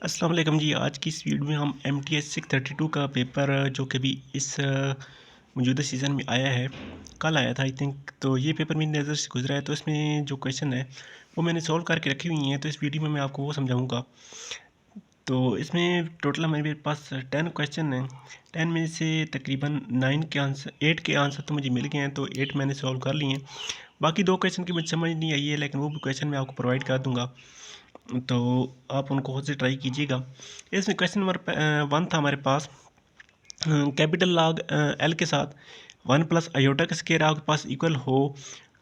अस्सलाम वालेकुम जी। आज की इस वीडियो में हम MTS 632 का पेपर जो कि अभी इस मौजूदा सीज़न में आया है, कल आया था आई थिंक। तो ये पेपर मेरी नज़र से गुजरा है, तो इसमें जो क्वेश्चन है वो मैंने सॉल्व करके रखी हुई हैं। तो इस वीडियो में मैं आपको वो समझाऊंगा। तो इसमें टोटल मेरे पास 10 क्वेश्चन हैं। 10 में से तकरीबन 9 के आंसर 8 के आंसर तो मुझे मिल गए हैं, तो 8 मैंने सॉल्व कर लिए हैं। बाकी 2 क्वेश्चन की मुझे समझ नहीं आई है, लेकिन वो भी क्वेश्चन मैं आपको प्रोवाइड कर दूंगा, तो आप उनको खुद से ट्राई कीजिएगा। इसमें क्वेश्चन नंबर 1 था हमारे पास, कैपिटल लॉग एल के साथ 1 प्लस आयोटा का स्केयर आपके पास इक्वल हो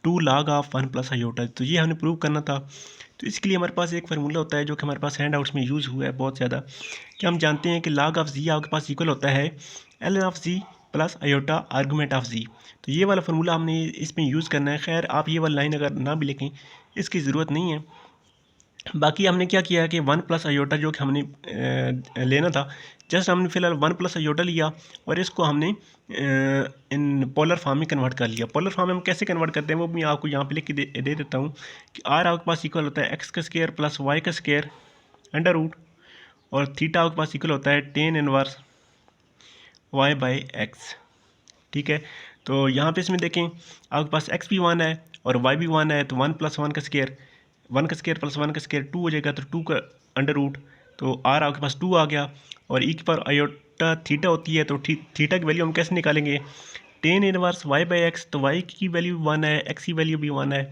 2 लॉग ऑफ 1 प्लस आयोटा। तो ये हमने प्रूव करना था। तो इसके लिए हमारे पास एक फार्मूला होता है जो कि हमारे पास हैंड आउट्स में यूज़ हुआ है बहुत ज़्यादा, कि हम जानते हैं कि लॉग ऑफ जी आपके पास इक्वल होता है l n of g plus iota argument of g. तो ये वाला फार्मूला हमने इसमें यूज़ करना है। खैर, आप ये वाली लाइन अगर ना भी लिखें, इसकी ज़रूरत नहीं है। बाकी हमने क्या किया कि 1 प्लस आयोटा जो कि हमने लेना था, जस्ट हमने फिलहाल 1 प्लस आयोटा लिया और इसको हमने इन पोलर फॉर्म में कन्वर्ट कर लिया। पोलर फॉर्म में हम कैसे कन्वर्ट करते हैं वो मैं आपको यहाँ पे लिख के दे देता हूँ कि आर आपके पास इक्वल होता है एक्स का स्केयर प्लस वाई का स्केयर अंडर रूट, और थीटा आपके पास इक्वल होता है tan inverse Y by X. ठीक है। तो यहाँ पे इसमें देखें, आपके पास एक्स भी 1 है और वाई भी 1 है, तो 1 प्लस 1 का स्केयर, 1 का स्केयर प्लस 1 का स्केयर 2 हो जाएगा, तो 2 का अंडर रूट, तो आर आपके पास 2 आ गया। और ई की पावर आयोटा थीटा होती है, तो थीटा की वैल्यू हम कैसे निकालेंगे, tan inverse Y by X, तो वाई की वैल्यू 1 है, एक्स की वैल्यू भी 1 है,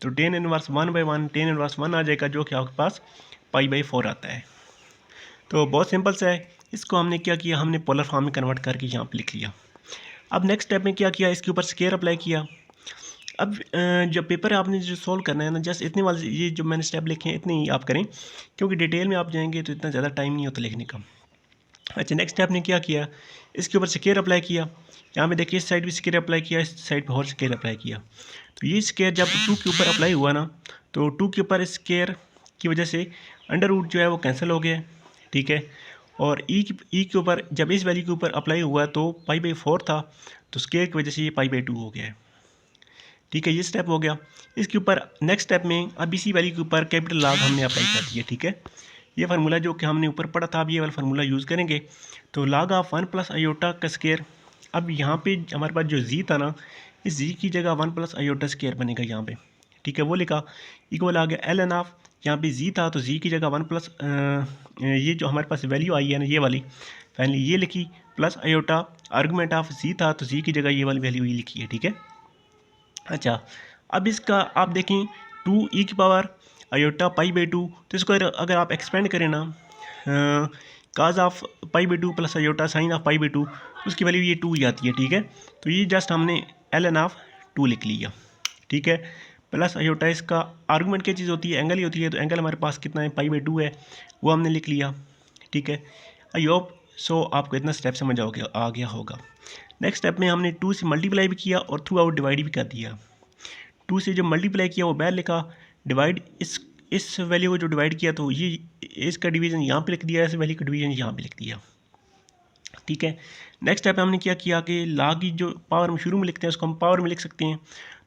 तो टेन इनवर्स 1/1, टेन इनवर्स 1 आ जाएगा, जो कि आपके पास पाई/4 आता है। तो बहुत सिंपल सा है। इसको हमने क्या किया, हमने पोलर फॉर्म में कन्वर्ट करके यहाँ पर लिख लिया। अब नेक्स्ट स्टेप में क्या किया, इसके ऊपर स्केयर अप्लाई किया। अब जब पेपर आपने जो सॉल्व करना है ना, जस्ट इतने वाले ये जो मैंने स्टेप लिखे हैं इतने ही आप करें, क्योंकि डिटेल में आप जाएंगे तो इतना ज़्यादा टाइम नहीं होता लिखने का। अच्छा, नेक्स्ट स्टेप ने क्या किया, इसके ऊपर स्केयर अप्लाई किया। यहाँ पे देखिए, इस साइड भी स्केयर अप्लाई किया, इस साइड पे और स्केयर अप्लाई किया। तो ये स्केयर जब 2 के ऊपर अप्लाई हुआ ना, तो 2 के ऊपर स्केयर की वजह से अंडर रूट जो है वो कैंसिल हो गया। ठीक है। और ई के ऊपर जब इस वैल्यू के ऊपर अप्लाई हुआ तो पाई/4 था, तो स्केयर की वजह से ये पाई/2 हो गया है। ठीक है, ये स्टेप हो गया। इसके ऊपर नेक्स्ट स्टेप में अब इसी वैल्यू के ऊपर कैपिटल लॉग हमने अप्लाई कर दिया। ठीक है। ये फार्मूला जो कि हमने ऊपर पढ़ा था, अब ये वाला फार्मूला यूज़ करेंगे। तो लॉग ऑफ 1 प्लस आयोटा का स्केयर, अब यहाँ पे हमारे पास जो जी था ना, इस जी की जगह 1 प्लस आयोटा स्केयर बनेगा यहाँ पे। ठीक है, वो लिखा, इक्वल आ गया एल एन ऑफ, यहाँ पे जी था तो जी की जगह 1 प्लस ये जो हमारे पास वैल्यू आई है ना, ये वाली फाइनली ये लिखी, प्लस आयोटा आर्गूमेंट ऑफ जी था तो जी की जगह ये वाली वैल्यू ही लिखी है। ठीक है। अच्छा, अब इसका आप देखें 2 ई की पावर आयोटा पाई/2, तो इसको अगर आप एक्सपेंड करें ना, cos of pi by two plus iota sine of pi by two, उसकी वैल्यू ये 2 ही आती है। ठीक है। तो ये जस्ट हमने एल एन ऑफ 2 लिख लिया। ठीक है। प्लस आयोटा, इसका आर्गूमेंट क्या चीज़ होती है, एंगल ही होती है, तो एंगल हमारे पास कितना है पाई/2 है, वो हमने लिख लिया। ठीक है। आई होप सो आपको इतना स्टेप समझ आ गया होगा। नेक्स्ट स्टेप में हमने 2 से मल्टीप्लाई भी किया और थ्रू आउट डिवाइड भी कर दिया। 2 से जो मल्टीप्लाई किया वो बैर लिखा, डिवाइड इस वैल्यू को जो डिवाइड किया तो ये इसका डिवीज़न यहाँ पे लिख दिया, इस वैल्यू का डिवीज़न यहाँ पे लिख दिया। ठीक है। नेक्स्ट स्टेप हमने क्या किया कि लॉग की जो पावर हम शुरू में लिखते हैं उसको हम पावर में लिख सकते हैं।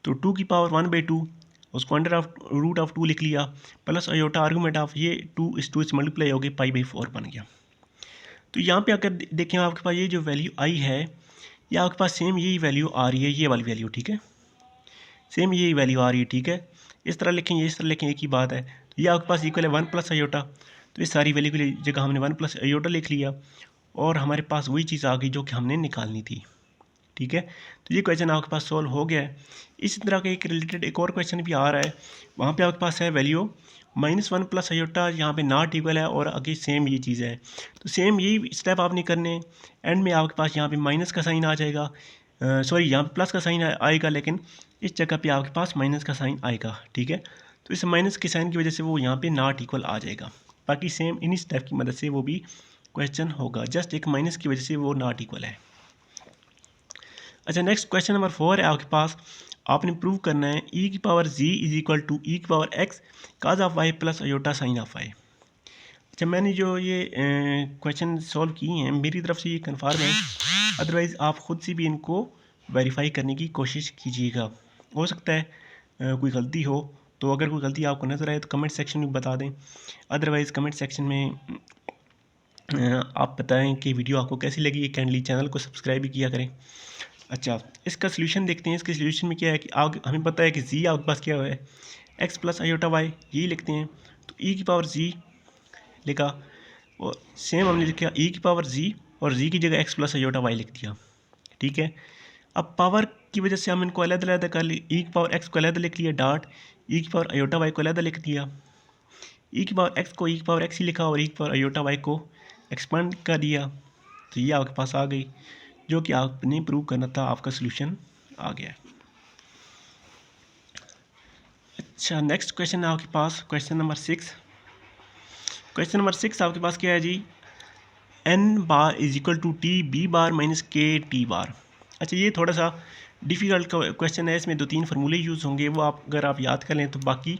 तो 2 की पावर 1/2, उसको अंडर ऑफ रूट ऑफ 2 लिख लिया, प्लस आयोटा आर्गूमेंट ऑफ ये 2 इस 2 से मल्टीप्लाई हो गई, पाई/4 बन गया। तो यहाँ पे अगर देखें आपके पास ये जो वैल्यू आई है, ये आपके पास सेम यही वैल्यू आ रही है, ये वाली वैल्यू। ठीक है, सेम यही वैल्यू आ रही है। ठीक है। इस तरह लिखें, इस तरह लिखें, एक ही बात है। तो ये आपके पास इक्वल है 1 प्लस आयोटा, तो इस सारी वैल्यू की जगह हमने 1 प्लस आयोटा लिख लिया और हमारे पास वही चीज़ आ गई जो कि हमने निकालनी थी। ठीक है। तो ये क्वेश्चन आपके पास सॉल्व हो गया है। इसी तरह का एक रिलेटेड एक और क्वेश्चन भी आ रहा है, वहाँ पे आपके पास है वैल्यू -1 प्लस आयोटा, यहाँ पे नॉट इक्वल है और आगे सेम ये चीज़ है। तो सेम यही स्टेप आपने करने, एंड में आपके पास यहाँ पे माइनस का साइन आ जाएगा, सॉरी यहाँ पे प्लस का साइन आएगा, लेकिन इस जगह पे आपके पास माइनस का साइन आएगा। ठीक है। तो इस माइनस के साइन की वजह से वो यहाँ पे नॉट इक्वल आ जाएगा। बाकी सेम इन्हीं स्टेप की मदद से वो भी क्वेश्चन होगा, जस्ट एक माइनस की वजह से वो नॉट इक्वल है। अच्छा, नेक्स्ट क्वेश्चन नंबर 4 है आपके पास, आपने प्रूव करना है ई की power g is equal to e की power x cos of y plus iota sine of y. अच्छा, मैंने जो ये क्वेश्चन सॉल्व किए हैं मेरी तरफ से ये कन्फर्म है, अदरवाइज़ आप ख़ुद से भी इनको वेरीफाई करने की कोशिश कीजिएगा। हो सकता है कोई गलती हो, तो अगर कोई गलती आपको नज़र आए तो कमेंट सेक्शन में बता दें, अदरवाइज़ कमेंट सेक्शन में आप बताएं कि वीडियो आपको कैसी लगी, काइंडली चैनल को सब्सक्राइब भी किया करें। अच्छा, इसका सोल्यूशन देखते हैं। इसके सोल्यूशन में क्या है कि हमें पता है कि जी आपके पास क्या हुआ है, एक्स प्लस आयोटा वाई, यही लिखते हैं। तो ई की पावर जी लिखा, और सेम हमने लिखा ई की पावर जी, और जी की जगह एक्स प्लस आयोटा वाई लिख दिया। ठीक है, अब पावर की वजह से हम इनको अलग-अलग कर लिए। ई की पावर एक्स को अलग लिख लिया डॉट, ई की पावर आयोटा वाई को अलग लिख दिया। ई की पावर एक्स को ई की पावर एक्स ही लिखा और ई की पावर आयोटा वाई को एक्सपांड कर दिया। तो ये आपके पास आ गई, जो कि आपने प्रूव करना था। आपका सोल्यूशन आ गया। अच्छा, नेक्स्ट क्वेश्चन है आपके पास, क्वेश्चन नंबर 6। क्वेश्चन नंबर 6 आपके पास क्या है जी, n bar is equal to t b bar minus k t bar. अच्छा, ये थोड़ा सा डिफ़िकल्ट क्वेश्चन है। इसमें 2-3 फार्मूले यूज़ होंगे, वो अगर आप याद कर लें तो बाकी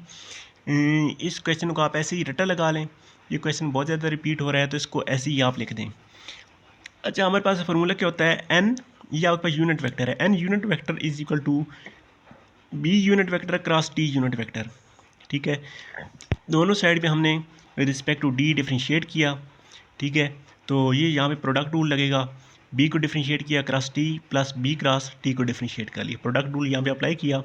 इस क्वेश्चन को आप ऐसे ही रट्टा लगा लें। ये क्वेश्चन बहुत ज़्यादा रिपीट हो रहा है, तो इसको ऐसे ही आप लिख दें। अच्छा, हमारे पास फार्मूला क्या होता है, एन, ये आपके पास यूनिट वेक्टर है। N unit vector is equal to B unit vector cross T unit vector. ठीक है, दोनों साइड पे हमने with respect to D differentiate किया। ठीक है, तो ये यहाँ पे प्रोडक्ट रूल लगेगा। बी को डिफ्रेंशिएट किया cross T, plus B cross T को डिफ्रेंशिएट कर लिया, प्रोडक्ट रूल यहाँ पे अप्लाई किया।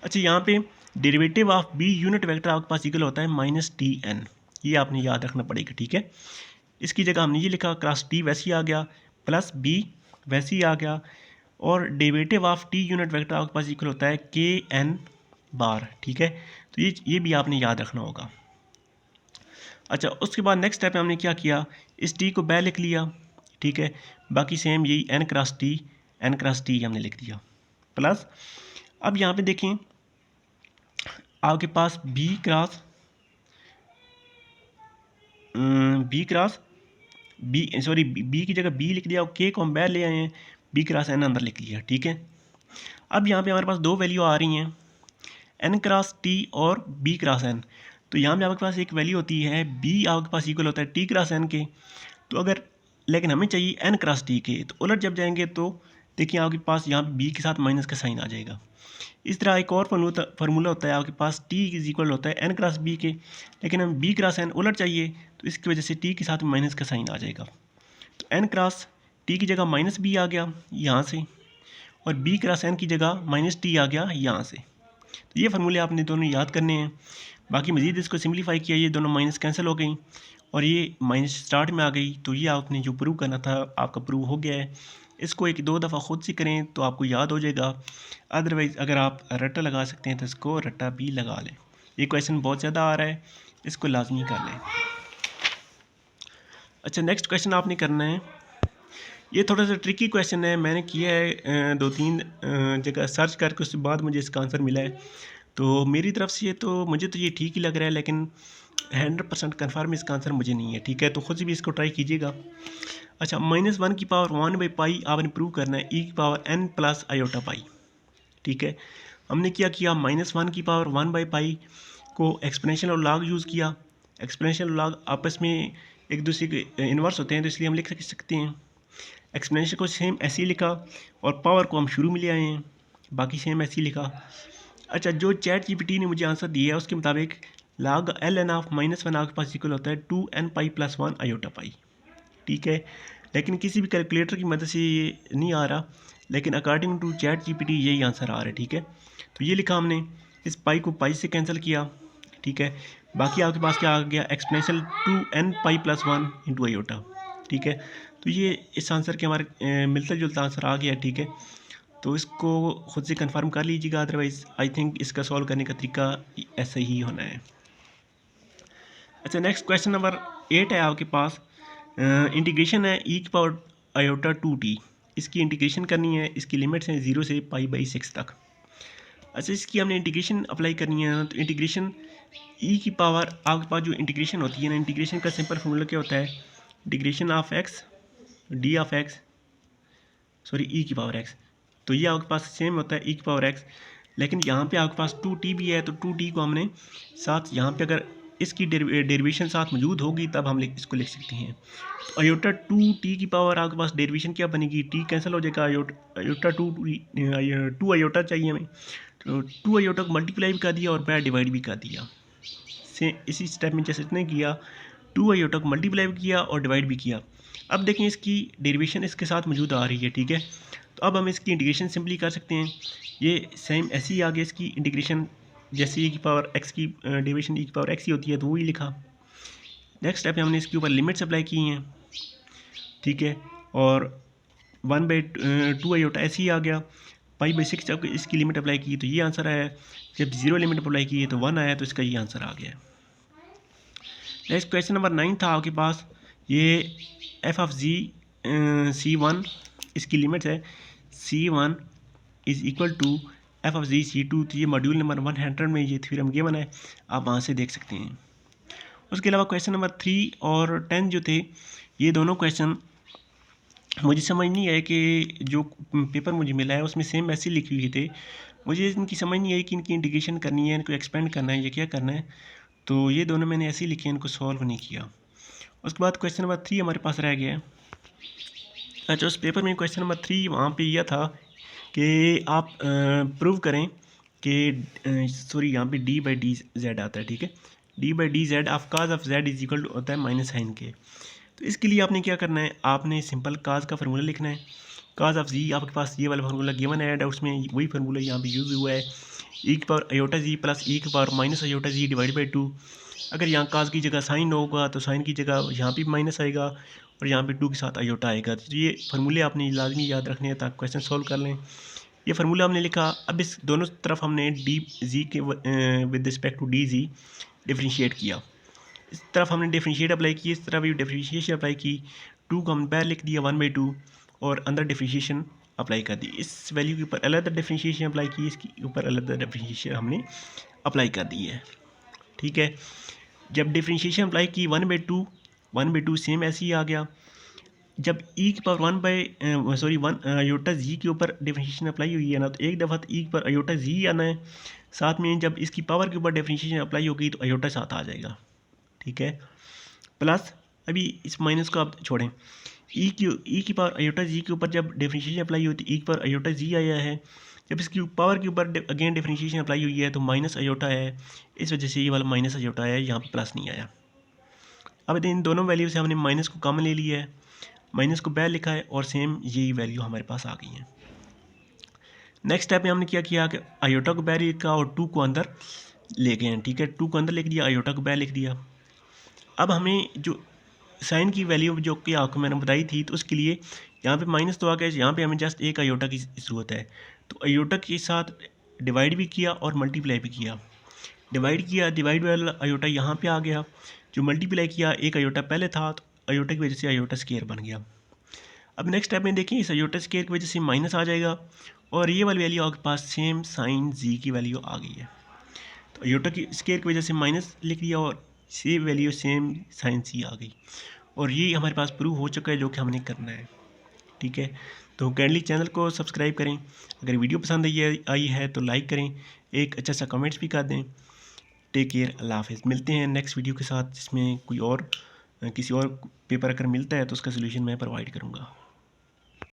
अच्छा, यहाँ पे derivative of B unit vector आपके पास इक्वल होता है माइनस टी एन, ये आपने याद रखना पड़ेगा। ठीक है, इसकी जगह हमने ये लिखा क्रॉस टी वैसे ही आ गया, प्लस बी वैसे ही आ गया, और derivative of T unit vector आपके पास इक्वल होता है के एन बार। ठीक है, तो ये भी आपने याद रखना होगा। अच्छा, उसके बाद नेक्स्ट स्टेप में हमने क्या किया, इस टी को बैक लिख लिया। ठीक है, बाकी सेम यही एन क्रॉस टी हमने लिख दिया, प्लस अब यहाँ पे देखें आपके पास बी क्रॉस बी की जगह बी लिख दिया, और के को हम बैक ले आए हैं, बी क्रॉस एन अंदर लिख लिया। ठीक है, अब यहाँ पे हमारे पास दो वैल्यू आ रही हैं, एन क्रॉस टी और बी क्रॉस एन। तो यहाँ पे आपके पास एक वैल्यू होती है बी आपके पास इक्वल होता है टी क्रॉस एन के। तो अगर, लेकिन हमें चाहिए एन क्रॉस टी के, तो उलट जब जाएंगे तो देखिए आपके पास यहाँ बी के साथ माइनस का साइन आ जाएगा। इस तरह एक और फार्मूला होता है आपके पास, टी इज इक्वल होता है एन क्रॉस बी के, लेकिन हम बी क्रॉस एन उलट चाहिए, तो इसकी वजह से टी के साथ माइनस का साइन आ जाएगा। तो एन क्रॉस टी की जगह माइनस बी आ गया यहाँ से, और बी क्रॉस एन की जगह माइनस टी आ गया यहाँ से। तो ये फार्मूले आपने दोनों याद करने हैं। बाकी मज़ीद इसको सिंप्लीफाई किया, ये दोनों माइनस कैंसिल हो गई और ये माइनस स्टार्ट में आ गई। तो ये आपने जो प्रूव करना था आपका प्रूव हो गया है। इसको 1-2 दफ़ा ख़ुद से करें तो आपको याद हो जाएगा। अदरवाइज़ अगर आप रट्टा लगा सकते हैं तो इसको रट्टा भी लगा लें। ये क्वेश्चन बहुत ज़्यादा आ रहा है, इसको लाजमी कर लें। अच्छा, नेक्स्ट क्वेश्चन आपने करना है, ये थोड़ा सा ट्रिकी क्वेश्चन है। मैंने किया है 2-3 जगह सर्च करके, उसके बाद मुझे इसका आंसर मिला है। तो मेरी तरफ से तो मुझे तो ये ठीक ही लग रहा है, लेकिन 100% कन्फर्म इसका आंसर मुझे नहीं है। ठीक है, तो ख़ुद से भी इसको ट्राई कीजिएगा। अच्छा, -1 की पावर 1/पाई आपने प्रूव करना है ई की पावर n प्लस आयोटा पाई। ठीक है, हमने क्या किया, -1 की पावर 1/पाई को एक्सपोनेंशियल और लॉग यूज़ किया। एक्सपोनेंशियल और लॉग आपस में एक दूसरे के इन्वर्स होते हैं, तो इसलिए हम लिख सकते हैं। एक्सपोनेंशियल को सेम ऐसे ही लिखा, और पावर को हम शुरू में ले आए हैं, बाकी सेम ऐसे ही लिखा। अच्छा, जो चैट जीपीटी ने मुझे आंसर दिया है उसके मुताबिक log ln ऑफ -1 आपके पास इक्वल होता है 2n पाई प्लस 1 आयोटा पाई। ठीक है, लेकिन किसी भी कैलकुलेटर की मदद से ये नहीं आ रहा, लेकिन अकॉर्डिंग टू चैट जीपीटी यही आंसर आ रहा है। ठीक है, तो ये लिखा हमने, इस पाई को पाई से कैंसिल किया। ठीक है, बाकी आपके पास क्या आ गया, exponential 2n pi plus 1 into iota. ठीक है, तो ये इस आंसर के हमारे मिलता जुलता आंसर आ गया। ठीक है, तो इसको ख़ुद से कंफर्म कर लीजिएगा, अदरवाइज़ आई थिंक इसका सॉल्व करने का तरीका ऐसा ही होना है। अच्छा, नेक्स्ट क्वेश्चन नंबर 8 है आपके पास, इंटीग्रेशन है ई की पावर आयोटा 2t। इसकी इंटीग्रेशन करनी है, इसकी लिमिट्स हैं 0 से π/6 तक। अच्छा, इसकी हमने इंटीग्रेशन अप्लाई करनी है, तो इंटीग्रेशन ई की पावर आपके पास जो इंटीग्रेशन होती है ना, इंटीग्रेशन का सिंपल फॉर्मूला क्या होता है, integration of x d of x, sorry e की पावर एक्स। तो ये आपके पास सेम होता है ई की पावर एक्स, लेकिन यहाँ पे आपके पास 2t भी है, तो 2t को हमने साथ यहाँ पे अगर इसकी डेरिवेशन साथ मौजूद होगी तब हम इसको लिख सकते हैं। तो आयोटा 2t की पावर आपके पास डेरिवेशन क्या बनेगी, t कैंसिल हो जाएगा, आयोटा 2 आयोटा चाहिए हमें, तो 2 आयोटा को मल्टीप्लाई भी कर दिया और बाय डिवाइड भी कर दिया। से इसी स्टेप में जैसे इसने किया 2 आयोटा को मल्टीप्लाई भी किया और डिवाइड भी किया। अब देखें इसकी डेरिवेशन इसके साथ मौजूद आ रही है, ठीक है। तो अब हम इसकी इंटीग्रेशन सिंपली कर सकते हैं। ये सेम ऐसे ही आगे इसकी इंटीग्रेशन जैसे e की पावर x की डेरिवेशन e की पावर x ही होती है, तो वही लिखा। नेक्स्ट स्टेप पे हमने इसके ऊपर लिमिट्स अप्लाई की हैं, ठीक है। और 1/2 आयोटा ऐसे ही आ गया। π/6 जब इसकी लिमिट अप्लाई की तो ये आंसर आया। जब 0 लिमिट अप्लाई की तो 1 आया, तो इसका ये आंसर आ गया। नेक्स्ट क्वेश्चन नंबर 9 था आपके पास। ये f(g) c1 इसकी लिमिट है c1 is equal to f(g) c2। तो ये मॉड्यूल नंबर 100 में ये थ्योरम गिवन है, आप वहाँ से देख सकते हैं। उसके अलावा क्वेश्चन नंबर 3 और 10 जो थे, ये दोनों क्वेश्चन मुझे समझ नहीं आया कि जो पेपर मुझे मिला है उसमें सेम ऐसे लिखे हुए थे। मुझे इनकी समझ नहीं आई कि इनकी इंटीग्रेशन करनी है, इनको एक्सपेंड करना है, ये क्या करना है। तो ये दोनों मैंने ऐसे ही लिखे, इनको सॉल्व नहीं किया। उसके बाद क्वेश्चन नंबर 3 हमारे पास रह गया है। अच्छा, उस पेपर में क्वेश्चन नंबर 3 वहाँ पे यह था कि आप प्रूव करें कि सॉरी यहाँ पे d/dz आता है, ठीक है। d/dz of cos of z is equal to होता है माइनस साइन के। तो इसके लिए आपने क्या करना है, आपने सिंपल cos का फार्मूला लिखना है। cos ऑफ z आपके पास ये वाला फार्मूला गिवन है डाउट्स में, वही फार्मूला यहाँ पे यूज़ हुआ है। e की power iota z plus e की power minus iota z divide by 2। अगर यहाँ cos की जगह साइन होगा तो साइन की जगह यहाँ पे माइनस आएगा और यहाँ पे 2 के साथ आयोटा आएगा। तो ये फार्मूले आपने लाजमी याद रखने हैं ताकि क्वेश्चन सॉल्व कर लें। ये फार्मूला हमने लिखा। अब इस दोनों तरफ हमने डी जी के with respect to D G differentiate किया। इस तरफ हमने डिफ्रेंशिएट अप्लाई की, इस तरफ भी डिफ्रेंशिएशन अप्लाई की। 2 को हम बाहर लिख दिया 1/2 और अंदर डिफ्रेंशिएशन अप्लाई कर दी। इस वैल्यू के ऊपर अलग डिफ्रेंशिएशन अप्लाई की, इसके ऊपर अलग डिफ्रेंशिएशन हमने अप्लाई कर दी है, ठीक है। जब डिफ्रेंशिएशन अप्लाई की 1/2 सेम ऐसे ही आ गया। जब e की पावर 1 आयोटा जी के ऊपर डिफ्रेंशिएशन अप्लाई हुई है ना, तो एक दफ़ा तो e की पावर आयोटा जी आना है, साथ में जब इसकी पावर के ऊपर डिफ्रेंशिएशन अप्लाई होगी तो आयोटा साथ आ जाएगा, ठीक है। प्लस अभी इस माइनस को आप छोड़ें, e की पावर आयोटा जी के ऊपर जब डिफ्रेंशिएशन अप्लाई होती है e की पावर आयोटा जी आया है। जब इसकी पावर के ऊपर अगेन डिफ्रेंशिएशन अप्लाई हुई है तो माइनस आयोटा है, इस वजह से ये वाला माइनस आयोटा आया, यहाँ पर प्लस नहीं आया। अब इन दोनों वैल्यू से हमने माइनस को कॉमन ले लिया है, माइनस को बाहर लिखा है और सेम यही वैल्यू हमारे पास आ गई है। नेक्स्ट स्टेप में हमने क्या किया कि आयोटा को बाहर लिखा और 2 को अंदर ले गए हैं, ठीक है। 2 को अंदर लिख दिया, आयोटा को बाहर लिख दिया। अब हमें जो साइन की वैल्यू जो कि आपको मैंने बताई थी, तो उसके लिए यहाँ पे माइनस तो आ गया, यहाँ पे हमें जस्ट एक आयोटा की ज़रूरत है। तो आयोटा के साथ डिवाइड भी किया और मल्टीप्लाई भी किया। डिवाइड किया, डिवाइड वाला आयोटा यहाँ पे आ गया। जो मल्टीप्लाई किया, एक आयोटा पहले था तो आयोटा की वजह से आयोटा स्क्वायर बन गया। अब नेक्स्ट स्टेप में देखें, इस आयोटा स्क्वायर की वजह से माइनस आ जाएगा और ये वाली वैल्यू आपके पास सेम साइन जी की वैल्यू आ गई है। तो आयोटा की स्क्वायर की वजह से माइनस लिख दिया और सेम वैल्यू सेम साइन जी आ गई और ये हमारे पास प्रूव हो चुका है, जो कि हमने करना है, ठीक है। तो काइंडली चैनल को सब्सक्राइब करें। अगर वीडियो पसंद आई है तो लाइक करें, एक अच्छा सा कमेंट्स भी कर दें। टेक केयर, अल्लाह हाफ़िज़। मिलते हैं नेक्स्ट वीडियो के साथ, जिसमें कोई और किसी और पेपर अगर मिलता है तो उसका सोल्यूशन मैं प्रोवाइड करूँगा।